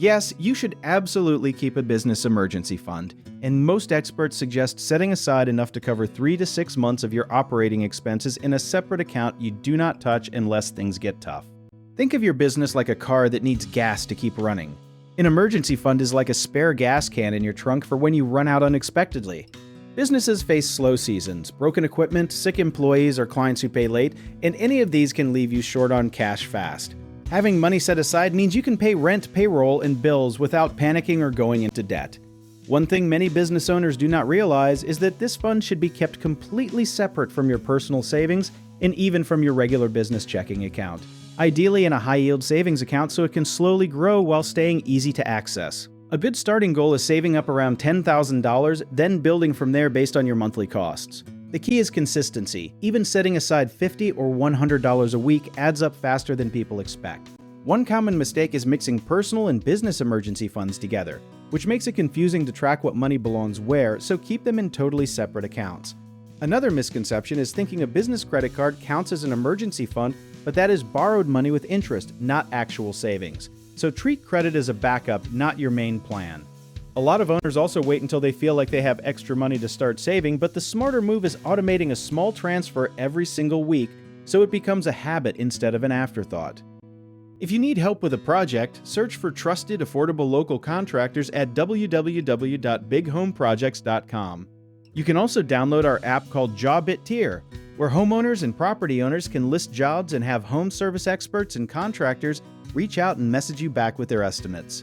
Yes, you should absolutely keep a business emergency fund, and most experts suggest setting aside enough to cover 3 to 6 months of your operating expenses in a separate account you do not touch unless things get tough. Think of your business like a car that needs gas to keep running. An emergency fund is like a spare gas can in your trunk for when you run out unexpectedly. Businesses face slow seasons, broken equipment, sick employees, or clients who pay late, and any of these can leave you short on cash fast. Having money set aside means you can pay rent, payroll, and bills without panicking or going into debt. One thing many business owners do not realize is that this fund should be kept completely separate from your personal savings and even from your regular business checking account. Ideally in a high-yield savings account so it can slowly grow while staying easy to access. A good starting goal is saving up around $10,000, then building from there based on your monthly costs. The key is consistency. Even setting aside $50 or $100 a week adds up faster than people expect. One common mistake is mixing personal and business emergency funds together, which makes it confusing to track what money belongs where, so keep them in totally separate accounts. Another misconception is thinking a business credit card counts as an emergency fund, but that is borrowed money with interest, not actual savings. So treat credit as a backup, not your main plan. A lot of owners also wait until they feel like they have extra money to start saving, but the smarter move is automating a small transfer every single week so it becomes a habit instead of an afterthought. If you need help with a project, search for trusted, affordable local contractors at www.bighomeprojects.com. You can also download our app called Jobit Tier, where homeowners and property owners can list jobs and have home service experts and contractors reach out and message you back with their estimates.